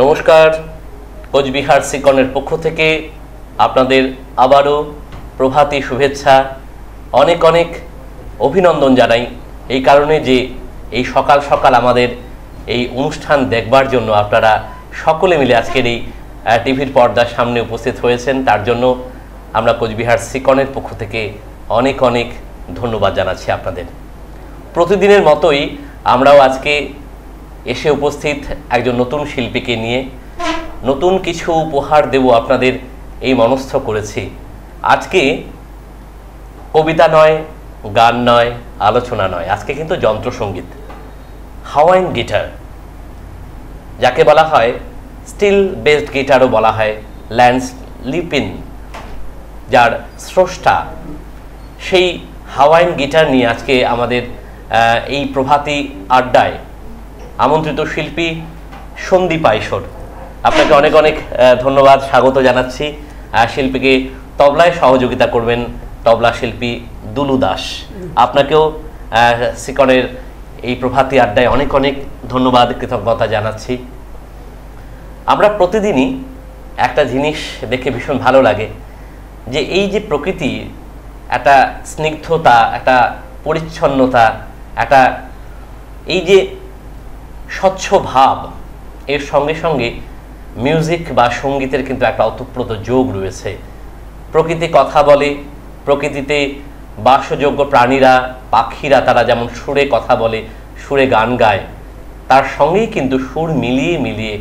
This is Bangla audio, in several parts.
নমস্কার, কোচবিহার সিকনের পক্ষ থেকে আপনাদের আবারও প্রভাতী শুভেচ্ছা, অনেক অনেক অভিনন্দন জানাই। এই কারণে যে এই সকাল সকাল আমাদের এই অনুষ্ঠান দেখবার জন্য আপনারা সকলে মিলে আজকের এই টিভির পর্দার সামনে উপস্থিত হয়েছেন, তার জন্য আমরা কোচবিহার সিকনের পক্ষ থেকে অনেক অনেক ধন্যবাদ জানাচ্ছি আপনাদের। প্রতিদিনের মতোই আমরাও আজকে এসে উপস্থিত একজন নতুন শিল্পীকে নিয়ে নতুন কিছু উপহার দেব আপনাদের এই মনস্থ করেছি। আজকে কবিতা নয়, গান নয়, আলোচনা নয়, আজকে কিন্তু যন্ত্রসঙ্গীত, হাওয়াইন গিটার, যাকে বলা হয় স্টিল বেসড গিটারও বলা হয়, ল্যান্স লিপিন, যার স্রষ্টা, সেই হাওয়াইন গিটার নিয়ে আজকে আমাদের এই প্রভাতী আড্ডায় আমন্ত্রিত শিল্পী সন্দীপা ঈশ্বর। আপনাকে অনেক অনেক ধন্যবাদ, স্বাগত জানাচ্ছি। শিল্পীকে তবলায় সহযোগিতা করবেন তবলা শিল্পী দুলু দাস। আপনাকেও সিকনের এই প্রভাতী আড্ডায় অনেক অনেক ধন্যবাদ, কৃতজ্ঞতা জানাচ্ছি। আমরা প্রতিদিনই একটা জিনিস দেখে ভীষণ ভালো লাগে, যে এই যে প্রকৃতি, একটা স্নিগ্ধতা, একটা পরিচ্ছন্নতা, একটা এই যে স্বচ্ছ ভাব, এর সঙ্গে সঙ্গে মিউজিক বা সঙ্গীতের কিন্তু একটা ওতপ্রোত যোগ রয়েছে। প্রকৃতি কথা বলে, প্রকৃতিতে বাসযোগ্য প্রাণীরা, পাখিরা, তারা যেমন সুরে কথা বলে, সুরে গান গায়, তার সঙ্গেই কিন্তু সুর মিলিয়ে মিলিয়ে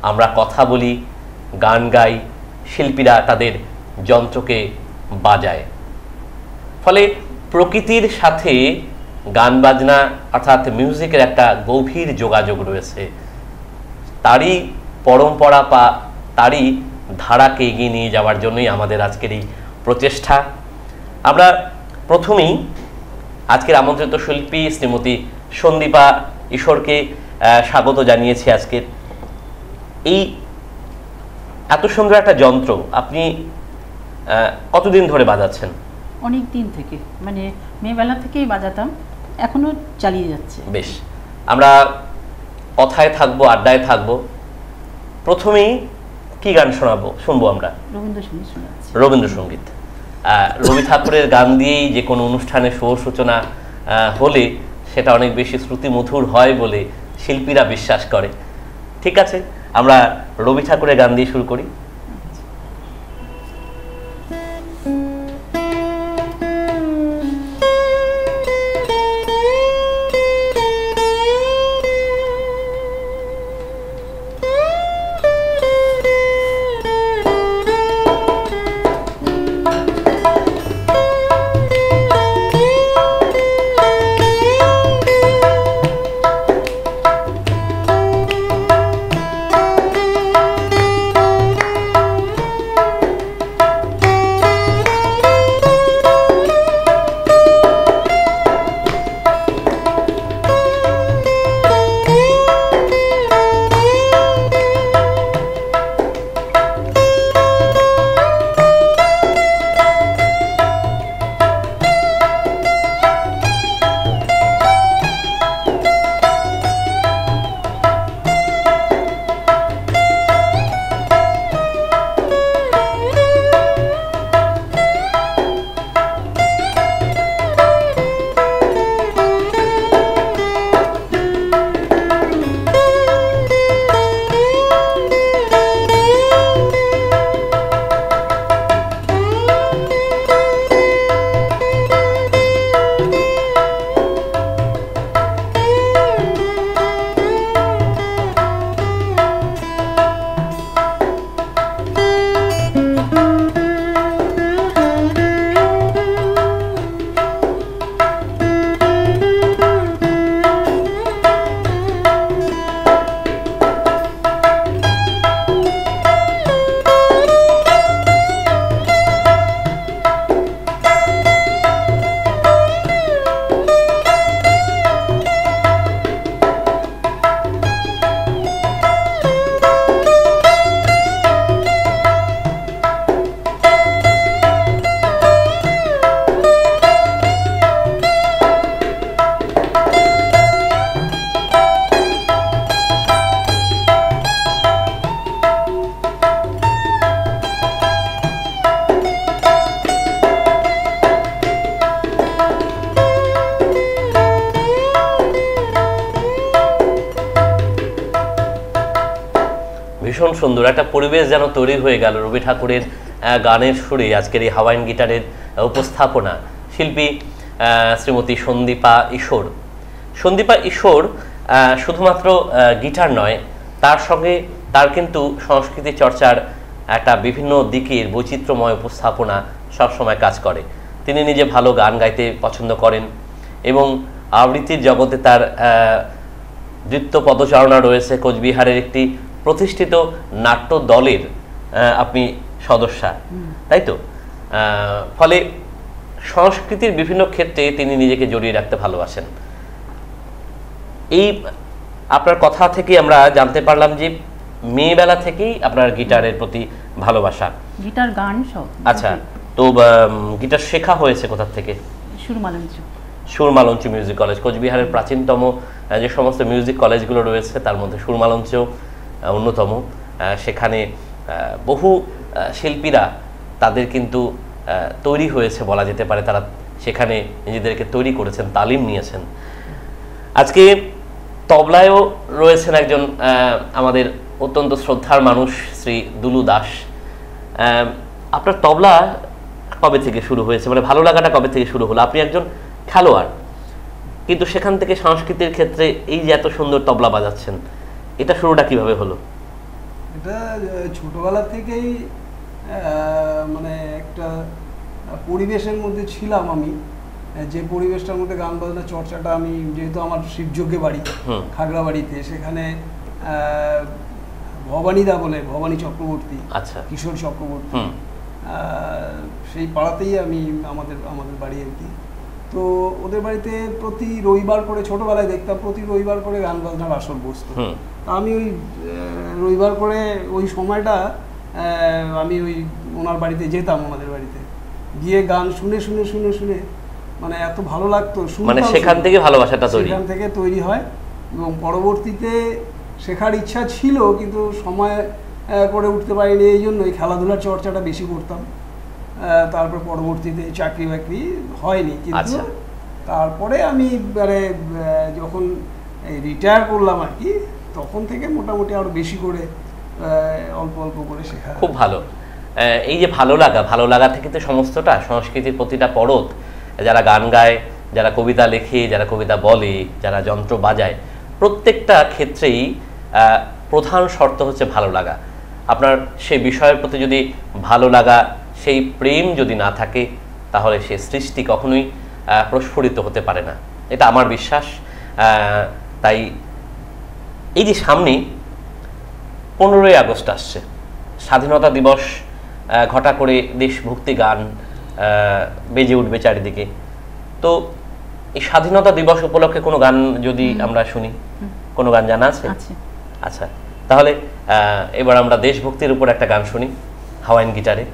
আমরা কথা বলি, গান গাই, শিল্পীরা তাদের যন্ত্রকে বাজায়। ফলে প্রকৃতির সাথে গান বাজনা অর্থাৎ মিউজিকের একটা গভীর যোগাযোগ রয়েছে। তারই পরম্পরা বা তারই ধারাকে এগিয়ে নিয়ে যাওয়ার জন্যই আমাদের আজকের এই প্রচেষ্টা। আমরা প্রথমেই আজকের আমন্ত্রিত শিল্পী শ্রীমতী সন্দীপা ঈশ্বরকে স্বাগত জানিয়েছি। আজকের এই এত সুন্দর একটা যন্ত্র আপনি কতদিন ধরে বাজাচ্ছেন? অনেক দিন থেকে, মানে মেয়েবেলা থেকেই বাজাতাম, এখনো চালিয়ে যাচ্ছে। বেশ, আমরা কথায় থাকবো, আড্ডায় থাকবো। প্রথমেই কি গান শুনবো আমরা? রবীন্দ্রসঙ্গীত শোনাচ্ছি। রবীন্দ্রসঙ্গীত। রবি ঠাকুরের গান দিয়েই যে কোনো অনুষ্ঠানের শুভ সূচনা হলে সেটা অনেক বেশি শ্রুতিমধুর হয় বলে শিল্পীরা বিশ্বাস করে। ঠিক আছে, আমরা রবি ঠাকুরের গান দিয়ে শুরু করি। ভীষণ সুন্দর একটা পরিবেশ যেন তৈরি হয়ে গেল রবি ঠাকুরের গানের সুরে। আজকের এই হাওয়াইন গিটারের উপস্থাপনা শিল্পী শ্রীমতী সন্দীপা ঈশ্বর। সন্দীপা ঈশ্বর শুধুমাত্র গিটার নয়, তার সঙ্গে তার কিন্তু সংস্কৃতি চর্চার একটা বিভিন্ন দিকের বৈচিত্র্যময় উপস্থাপনা সবসময় কাজ করে। তিনি নিজে ভালো গান গাইতে পছন্দ করেন এবং আবৃত্তির জগতে তার নৃত্য পদচারণা রয়েছে। কোচবিহারের একটি প্রতিষ্ঠিত নাট্য দলের আপনি সদস্যা, তাই তো? ফলে সংস্কৃতির বিভিন্ন ক্ষেত্রে তিনি নিজেকে জড়িয়ে রাখতে ভালোবাসেন। এই আপনার কথা থেকে আমরা জানতে পারলাম যে মেয়েবেলা থেকেই আপনার গিটারের প্রতি ভালোবাসা, গিটার গান সব। আচ্ছা, তো গিটার শেখা হয়েছে কোথা থেকে? সুরমালঞ্চ। সুরমালঞ্চ মিউজিক কলেজ, কোচবিহারের প্রাচীনতম যে সমস্ত মিউজিক কলেজগুলো রয়েছে তার মধ্যে সুরমালঞ্চ অন্যতম। সেখানে বহু শিল্পীরা তাদের কিন্তু তৈরি হয়েছে বলা যেতে পারে, তারা সেখানে নিজেদেরকে তৈরি করেছেন, তালিম নিয়েছেন। আজকে তবলায়ও রয়েছেন একজন আমাদের অত্যন্ত শ্রদ্ধার মানুষ, শ্রী দুলু দাস। আপনার তবলা কবে থেকে শুরু হয়েছে, মানে ভালো লাগাটা কবে থেকে শুরু হলো? আপনি একজন খেলোয়াড়, কিন্তু সেখান থেকে সংস্কৃতির ক্ষেত্রে এই যে এত সুন্দর তবলা বাজাচ্ছেন, এটা শুরুটা কিভাবে হলো? এটা ছোটবেলা থেকেই মানে একটা পরিবেশের মধ্যে ছিলাম আমি, যে পরিবেশটার মধ্যে গান বাজনা চর্চাটা, আমি যেহেতু আমার শিবযজ্ঞে বাড়ি খাগড়াবাড়িতে, সেখানে ভবানীদা বলে, ভবানী চক্রবর্তী, আচ্ছা, কিশোর চক্রবর্তী, সেই পাড়াতেই আমি আমাদের বাড়ি আর কি। তো ওদের বাড়িতে প্রতি রবিবার করে ছোটবেলায় দেখতাম, প্রতি রবিবার করে গান বাজনার আসর বসতো। তা আমি ওই রবিবার করে ওই সময়টা আমি ওই ওনার বাড়িতে যেতাম, ওনাদের বাড়িতে গিয়ে গান শুনে শুনে শুনে শুনে মানে এত ভালো লাগতো, মানে সেখান থেকে ভালোবাসাটা সেখান থেকে তৈরি হয়। এবং পরবর্তীতে শেখার ইচ্ছা ছিল, কিন্তু সময় করে উঠতে পারিনি, এই জন্যই খেলাধুলার চর্চাটা বেশি করতাম। তারপর পরবর্তীতে চাকরি বাকরি হয়নি, কিন্তু তারপরে আমি যখন রিটায়ার করলাম আর কি, তখন থেকে মোটামুটি আরো বেশি করে অল্প অল্প করে শেখা। খুব ভালো। এই যে ভালো লাগা থেকে তো সমস্তটা, সংস্কৃতির প্রতিটা পরত, যারা গান গায়, যারা কবিতা লেখে, যারা কবিতা বলে, যারা যন্ত্র বাজায়, প্রত্যেকটা ক্ষেত্রেই প্রধান শর্ত হচ্ছে ভালো লাগা। আপনার সেই বিষয়ের প্রতি যদি ভালো লাগা, সেই প্রেম যদি না থাকে, তাহলে সে সৃষ্টি কখনোই প্রস্ফুটিত হতে পারে না, এটা আমার বিশ্বাস। তাই এই যে সামনে 15ই আগস্ট আসছে, স্বাধীনতা দিবস ঘটা করে দেশভক্তি গান বেজে উঠবে চারিদিকে। তো এই স্বাধীনতা দিবস উপলক্ষে কোনো গান যদি আমরা শুনি, কোনো গান জানা আছে? আচ্ছা, তাহলে এবার আমরা দেশভক্তির উপর একটা গান শুনি হাওয়াইন গিটারে।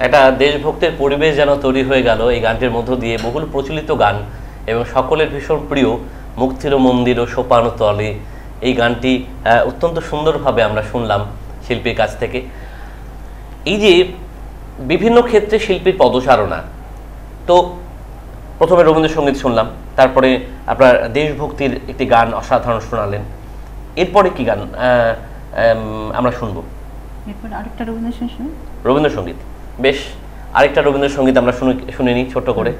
একটা দেশভক্তের পরিবেশ যেন তৈরি হয়ে গেল এই গানটির মধ্য দিয়ে। বহুল প্রচলিত গান এবং সকলের ভীষণ প্রিয় মুক্তির মন্দির ও সোপান তলে, এই গানটি অত্যন্ত সুন্দরভাবে আমরা শুনলাম শিল্পীর কাছ থেকে। এই যে বিভিন্ন ক্ষেত্রে শিল্পীর পদচারণা, তো প্রথমে রবীন্দ্রসঙ্গীত শুনলাম, তারপরে আপনার দেশভক্তির একটি গান অসাধারণ শোনালেন, এরপরে কি গান আমরা শুনবো? এরপর আরেকটা রবীন্দ্রসঙ্গীত, বেশ, আরেকটা রবীন্দ্রসঙ্গীত আমরা শুনে নিই ছোট্ট করে।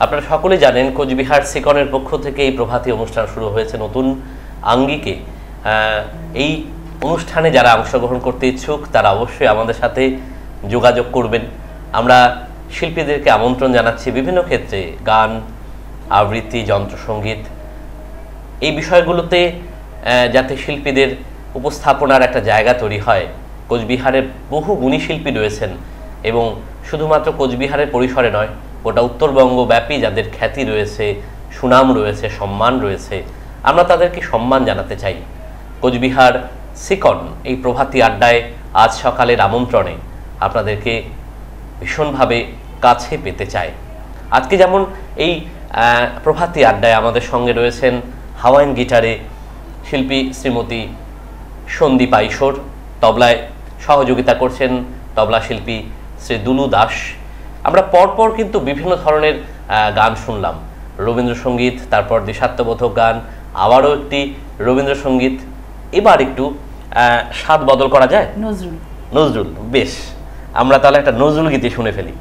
আপনারা সকলে জানেন কোচবিহার সিকনের পক্ষ থেকে এই প্রভাতী অনুষ্ঠান শুরু হয়েছে নতুন আঙ্গিকে। এই অনুষ্ঠানে যারা অংশগ্রহণ করতে ইচ্ছুক তারা অবশ্যই আমাদের সাথে যোগাযোগ করবেন। আমরা শিল্পীদেরকে আমন্ত্রণ জানাচ্ছি বিভিন্ন ক্ষেত্রে, গান, আবৃত্তি, যন্ত্রসঙ্গীত, এই বিষয়গুলোতে যাতে শিল্পীদের উপস্থাপনার একটা জায়গা তৈরি হয়। কোচবিহারে বহু গুণী শিল্পী রয়েছেন এবং শুধুমাত্র কোচবিহারের পরিসরে নয়, গোটা উত্তরবঙ্গব্যাপী যাদের খ্যাতি রয়েছে, সুনাম রয়েছে, সম্মান রয়েছে, আমরা তাদেরকে সম্মান জানাতে চাই। কোচবিহার সিকন এই প্রভাতী আড্ডায় আজ সকালের আমন্ত্রণে আপনাদেরকে ভীষণভাবে কাছে পেতে চাই। আজকে যেমন এই প্রভাতী আড্ডায় আমাদের সঙ্গে রয়েছেন হাওয়াইন গিটারে শিল্পী শ্রীমতী সন্দীপা ঈশ্বর, তবলায় সহযোগিতা করছেন তবলা শিল্পী শ্রী দুলু দাস। আমরা পরপর কিন্তু বিভিন্ন ধরনের গান শুনলাম, রবীন্দ্রসঙ্গীত, তারপর দেশাত্মবোধক গান, আবারও একটি রবীন্দ্রসঙ্গীত। এবার একটু স্বাদ বদল করা যায়, নজরুল। বেশ, আমরা তাহলে একটা নজরুল গীতি শুনে ফেলি।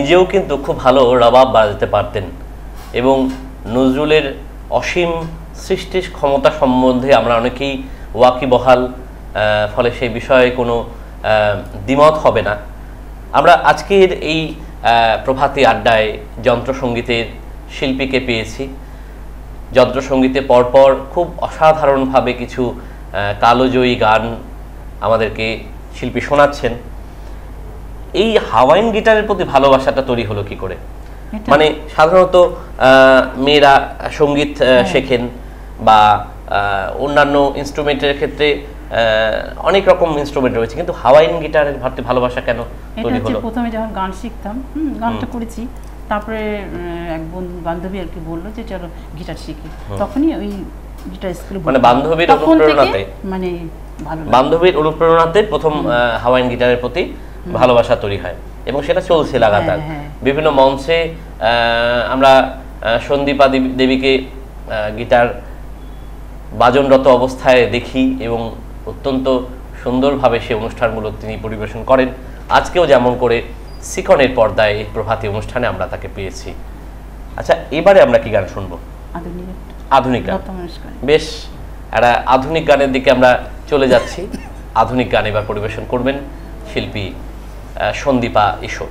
নিজেও কিন্তু খুব ভালো রবাব বাজাতে পারতেন এবং নজরুলের অসীম সৃষ্টির ক্ষমতা সম্বন্ধে আমরা অনেকেই ওয়াকিবহাল, ফলে সেই বিষয়ে কোনো দ্বিমত হবে না। আমরা আজকের এই প্রভাতী আড্ডায় যন্ত্রসঙ্গীতের শিল্পীকে পেয়েছি। যন্ত্রসঙ্গীতে পরপর খুব অসাধারণভাবে কিছু কালোজয়ী গান আমাদেরকে শিল্পী শোনাচ্ছেন। এই হাওয়াইন গিটারের প্রতি ভালোবাসাটা তৈরি হলো কি করে? মানে সাধারণত মেয়েরা সঙ্গীত শেখেন বা অন্যান্য ইনস্ট্রুমেন্টের ক্ষেত্রে অনেক রকম ইনস্ট্রুমেন্ট রয়েছে, কিন্তু হাওয়াইন গিটারের প্রতি ভালোবাসা কেন তৈরি হলো? প্রথমে যখন গান শিখতাম, গানটা করেছি, তারপরে এক বান্ধবী আর কি বললো যে চলো গিটার শিখি, তখনই ওই গিটার স্কুলে, মানে বান্ধবীর অনুপ্রেরণাতে, মানে বান্ধবীর অনুপ্রেরণাতে প্রথম হাওয়াইন গিটারের প্রতি ভালোবাসা তৈরি হয় এবং সেটা চলছে লাগাতার। বিভিন্ন মঞ্চে আমরা সন্দীপা দেবীকে গিটার বাজনরত অবস্থায় দেখি এবং অত্যন্ত সুন্দরভাবে সে অনুষ্ঠানগুলো তিনি পরিবেশন করেন। আজকেও যেমন করে সিকনের পর্দায় এই প্রভাতী অনুষ্ঠানে আমরা তাকে পেয়েছি। আচ্ছা, এবারে আমরা কি গান শুনবো? আধুনিক গান। বেশ, একটা আধুনিক গানের দিকে আমরা চলে যাচ্ছি। আধুনিক গান এবার পরিবেশন করবেন শিল্পী সন্দীপা ঈশ্বর।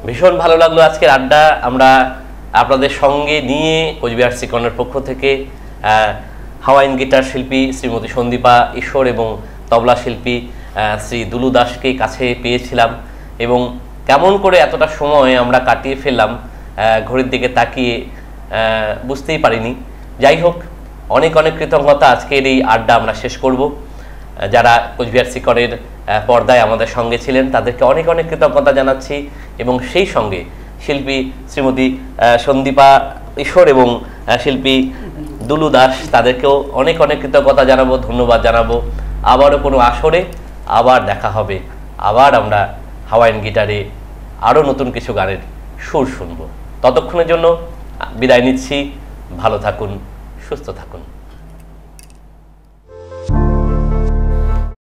ভীষণ ভালো লাগলো আজকের আড্ডা। আমরা আপনাদের সঙ্গে নিয়ে কোচবিহার সিকনের পক্ষ থেকে হাওয়াইন গিটার শিল্পী শ্রীমতী সন্দীপা ঈশ্বর এবং তবলা শিল্পী শ্রী দুলু দাসকে কাছে পেয়েছিলাম এবং কেমন করে এতটা সময় আমরা কাটিয়ে ফেললাম ঘড়ির দিকে তাকিয়ে বুঝতেই পারিনি। যাই হোক, অনেক অনেক কৃতজ্ঞতা। আজকের এই আড্ডা আমরা শেষ করব। যারা কোচবিহার সিকনের পর্দায় আমাদের সঙ্গে ছিলেন তাদেরকে অনেক অনেক কৃতজ্ঞতা জানাচ্ছি এবং সেই সঙ্গে শিল্পী শ্রীমতী সন্দীপা ঈশ্বর এবং শিল্পী দুলু দাস তাদেরকেও অনেক অনেক কৃতজ্ঞতা জানাবো, ধন্যবাদ জানাবো। আবারও কোনো আসরে আবার দেখা হবে, আবার আমরা হাওয়াইন গিটারে আরও নতুন কিছু গানের সুর শুনবো। ততক্ষণের জন্য বিদায় নিচ্ছি। ভালো থাকুন, সুস্থ থাকুন।